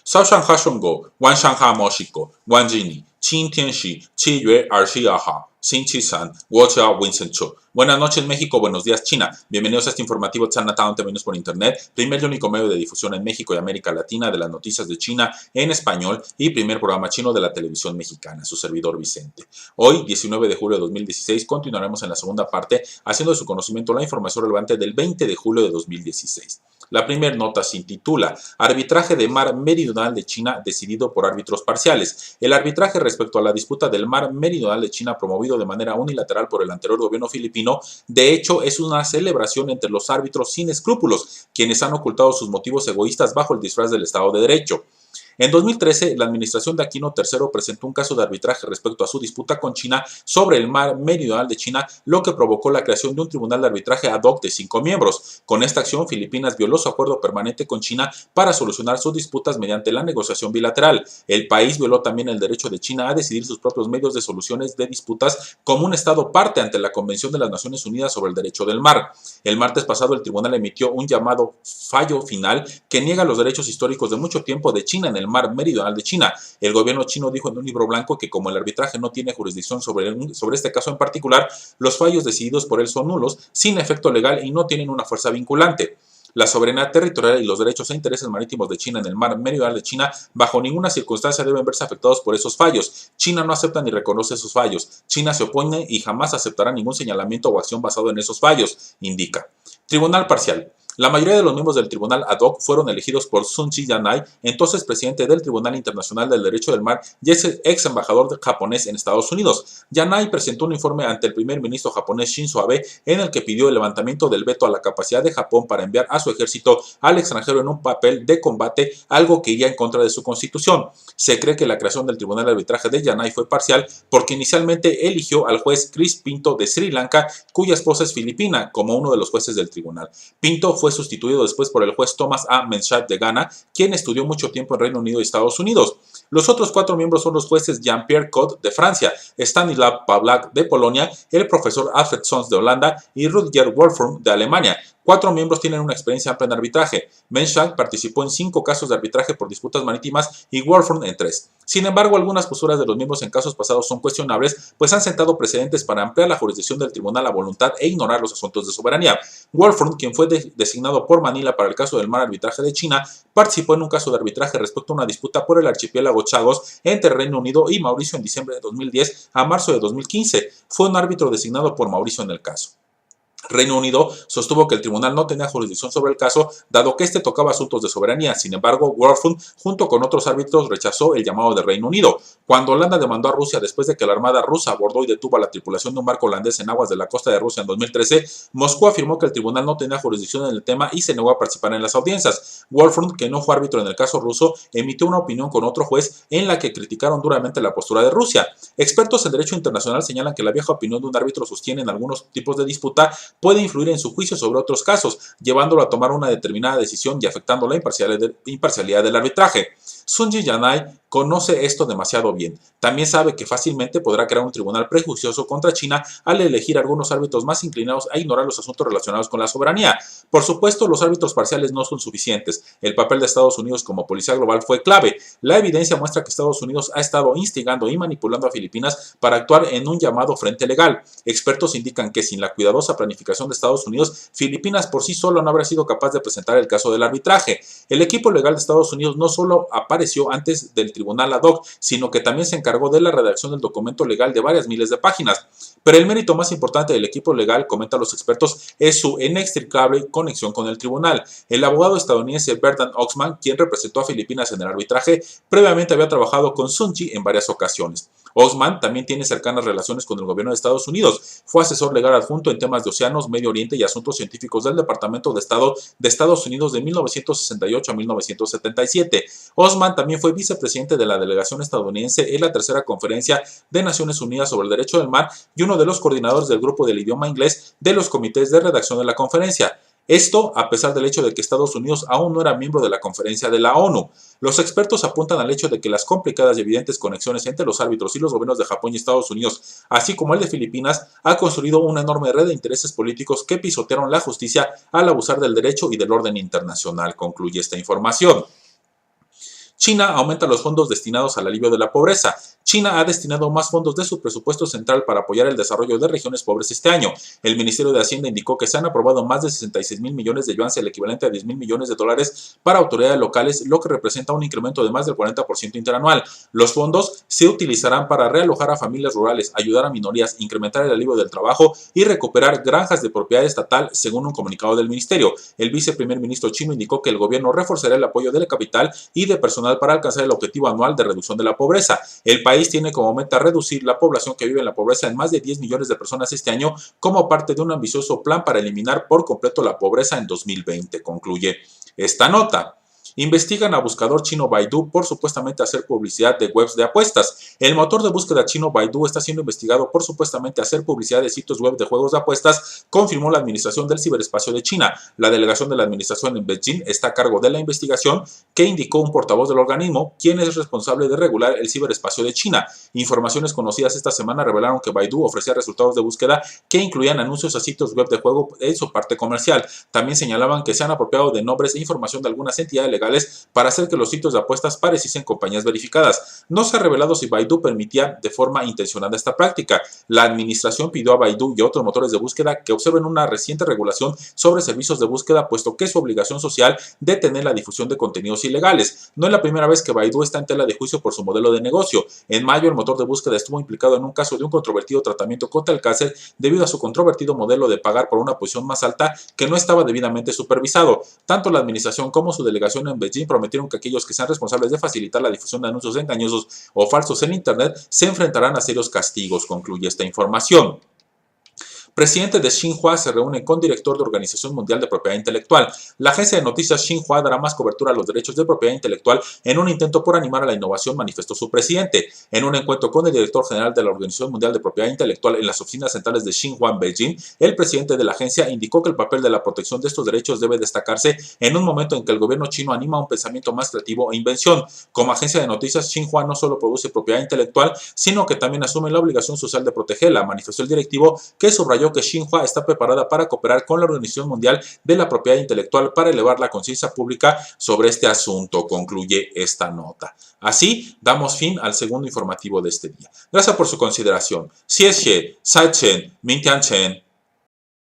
烧上哈顺狗，晚上哈莫西狗，晚吉尼，今天是7月22号，星期三，我叫 Vincent Cho. Buenas noches México, buenos días China. Bienvenidos a este informativo Chinatown TVNews por Internet, primer y único medio de difusión en México y América Latina de las noticias de China en español y primer programa chino de la televisión mexicana, su servidor Vicente. Hoy, 19 de julio de 2016, continuaremos en la segunda parte haciendo de su conocimiento la información relevante del 20 de julio de 2016. La primera nota se intitula Arbitraje de Mar Meridional de China decidido por árbitros parciales. El arbitraje respecto a la disputa del Mar Meridional de China promovido de manera unilateral por el anterior gobierno filipino, de hecho es una celebración entre los árbitros sin escrúpulos, quienes han ocultado sus motivos egoístas bajo el disfraz del Estado de Derecho. En 2013, la administración de Aquino III presentó un caso de arbitraje respecto a su disputa con China sobre el Mar Meridional de China, lo que provocó la creación de un tribunal de arbitraje ad hoc de 5 miembros. Con esta acción, Filipinas violó su acuerdo permanente con China para solucionar sus disputas mediante la negociación bilateral. El país violó también el derecho de China a decidir sus propios medios de soluciones de disputas como un Estado parte ante la Convención de las Naciones Unidas sobre el Derecho del Mar. El martes pasado, el tribunal emitió un llamado fallo final que niega los derechos históricos de mucho tiempo de China en el Mar Meridional de China. El gobierno chino dijo en un libro blanco que como el arbitraje no tiene jurisdicción sobre este caso en particular, los fallos decididos por él son nulos, sin efecto legal y no tienen una fuerza vinculante. La soberanía territorial y los derechos e intereses marítimos de China en el Mar Meridional de China bajo ninguna circunstancia deben verse afectados por esos fallos. China no acepta ni reconoce esos fallos. China se opone y jamás aceptará ningún señalamiento o acción basado en esos fallos, indica. Tribunal parcial. La mayoría de los miembros del tribunal ad hoc fueron elegidos por Sun Yanai, entonces presidente del Tribunal Internacional del Derecho del Mar y ex embajador japonés en Estados Unidos. Yanai presentó un informe ante el primer ministro japonés Shinzo Abe en el que pidió el levantamiento del veto a la capacidad de Japón para enviar a su ejército al extranjero en un papel de combate, algo que iría en contra de su constitución. Se cree que la creación del Tribunal de Arbitraje de Yanai fue parcial porque inicialmente eligió al juez Chris Pinto de Sri Lanka, cuya esposa es filipina, como uno de los jueces del tribunal. Pinto fue sustituido después por el juez Thomas A. Mensah de Ghana, quien estudió mucho tiempo en Reino Unido y Estados Unidos. Los otros 4 miembros son los jueces Jean-Pierre Cot de Francia, Stanislav Pawlak de Polonia, el profesor Alfred Sons de Holanda y Rutger Wolfram de Alemania. 4 miembros tienen una experiencia amplia en arbitraje. Mensah participó en 5 casos de arbitraje por disputas marítimas y Wolfram en 3. Sin embargo, algunas posturas de los miembros en casos pasados son cuestionables, pues han sentado precedentes para ampliar la jurisdicción del tribunal a voluntad e ignorar los asuntos de soberanía. Wolfram, quien fue designado por Manila para el caso del mar arbitraje de China, participó en un caso de arbitraje respecto a una disputa por el archipiélago Chagos entre Reino Unido y Mauricio en diciembre de 2010 a marzo de 2015. Fue un árbitro designado por Mauricio en el caso. Reino Unido sostuvo que el tribunal no tenía jurisdicción sobre el caso, dado que este tocaba asuntos de soberanía. Sin embargo, Wolfram, junto con otros árbitros, rechazó el llamado de Reino Unido. Cuando Holanda demandó a Rusia después de que la Armada rusa abordó y detuvo a la tripulación de un barco holandés en aguas de la costa de Rusia en 2013, Moscú afirmó que el tribunal no tenía jurisdicción en el tema y se negó a participar en las audiencias. Wolfram, que no fue árbitro en el caso ruso, emitió una opinión con otro juez en la que criticaron duramente la postura de Rusia. Expertos en derecho internacional señalan que la vieja opinión de un árbitro sostiene en algunos tipos de disputa puede influir en su juicio sobre otros casos, llevándolo a tomar una determinada decisión y afectando la imparcialidad del arbitraje. Sun Yanai conoce esto demasiado bien. También sabe que fácilmente podrá crear un tribunal prejuicioso contra China al elegir algunos árbitros más inclinados a ignorar los asuntos relacionados con la soberanía. Por supuesto, los árbitros parciales no son suficientes. El papel de Estados Unidos como policía global fue clave. La evidencia muestra que Estados Unidos ha estado instigando y manipulando a Filipinas para actuar en un llamado frente legal. Expertos indican que sin la cuidadosa planificación de Estados Unidos, Filipinas por sí solo no habría sido capaz de presentar el caso del arbitraje. El equipo legal de Estados Unidos no solo apareció antes del tribunal ad hoc, sino que también se encargó de la redacción del documento legal de varias miles de páginas. Pero el mérito más importante del equipo legal, comentan los expertos, es su inextricable conexión con el tribunal. El abogado estadounidense Bernard Oxman, quien representó a Filipinas en el arbitraje, previamente había trabajado con Sun Ji en varias ocasiones. Oxman también tiene cercanas relaciones con el gobierno de Estados Unidos. Fue asesor legal adjunto en temas de océanos, Medio Oriente y asuntos científicos del Departamento de Estado de Estados Unidos de 1968 a 1977. Oxman también fue vicepresidente de la delegación estadounidense en la tercera conferencia de Naciones Unidas sobre el Derecho del Mar y uno de los coordinadores del grupo del idioma inglés de los comités de redacción de la conferencia. Esto a pesar del hecho de que Estados Unidos aún no era miembro de la conferencia de la ONU. Los expertos apuntan al hecho de que las complicadas y evidentes conexiones entre los árbitros y los gobiernos de Japón y Estados Unidos, así como el de Filipinas, ha construido una enorme red de intereses políticos que pisotearon la justicia al abusar del derecho y del orden internacional, concluye esta información. China aumenta los fondos destinados al alivio de la pobreza. China ha destinado más fondos de su presupuesto central para apoyar el desarrollo de regiones pobres este año. El Ministerio de Hacienda indicó que se han aprobado más de 66 mil millones de yuanes, el equivalente a 10 mil millones de dólares, para autoridades locales, lo que representa un incremento de más del 40% interanual. Los fondos se utilizarán para realojar a familias rurales, ayudar a minorías, incrementar el alivio del trabajo y recuperar granjas de propiedad estatal, según un comunicado del ministerio. El viceprimer ministro chino indicó que el gobierno reforzará el apoyo del capital y de personal para alcanzar el objetivo anual de reducción de la pobreza. El país tiene como meta reducir la población que vive en la pobreza en más de 10 millones de personas este año, como parte de un ambicioso plan para eliminar por completo la pobreza en 2020, concluye esta nota. Investigan a buscador chino Baidu por supuestamente hacer publicidad de webs de apuestas. El motor de búsqueda chino Baidu está siendo investigado por supuestamente hacer publicidad de sitios web de juegos de apuestas, confirmó la Administración del Ciberespacio de China. La delegación de la Administración en Beijing está a cargo de la investigación, que indicó un portavoz del organismo, quien es responsable de regular el ciberespacio de China. Informaciones conocidas esta semana revelaron que Baidu ofrecía resultados de búsqueda que incluían anuncios a sitios web de juego en su parte comercial. También señalaban que se han apropiado de nombres e información de algunas entidades legales para hacer que los sitios de apuestas pareciesen compañías verificadas. No se ha revelado si Baidu permitía de forma intencionada esta práctica. La administración pidió a Baidu y a otros motores de búsqueda que observen una reciente regulación sobre servicios de búsqueda, puesto que es su obligación social detener la difusión de contenidos ilegales. No es la primera vez que Baidu está en tela de juicio por su modelo de negocio. En mayo, el motor de búsqueda estuvo implicado en un caso de un controvertido tratamiento contra el cáncer debido a su controvertido modelo de pagar por una posición más alta que no estaba debidamente supervisado. Tanto la administración como su delegación en Beijing prometieron que aquellos que sean responsables de facilitar la difusión de anuncios engañosos o falsos en Internet se enfrentarán a serios castigos, concluye esta información. Presidente de Xinhua se reúne con director de Organización Mundial de Propiedad Intelectual. La agencia de noticias Xinhua dará más cobertura a los derechos de propiedad intelectual en un intento por animar a la innovación, manifestó su presidente. En un encuentro con el director general de la Organización Mundial de Propiedad Intelectual en las oficinas centrales de Xinhua en Beijing, el presidente de la agencia indicó que el papel de la protección de estos derechos debe destacarse en un momento en que el gobierno chino anima un pensamiento más creativo e invención. Como agencia de noticias, Xinhua no solo produce propiedad intelectual, sino que también asume la obligación social de protegerla, manifestó el directivo, que subrayó que Xinhua está preparada para cooperar con la Organización Mundial de la Propiedad Intelectual para elevar la conciencia pública sobre este asunto, concluye esta nota. Así, damos fin al segundo informativo de este día. Gracias por su consideración. Xie xie, sai chen, min tian chen.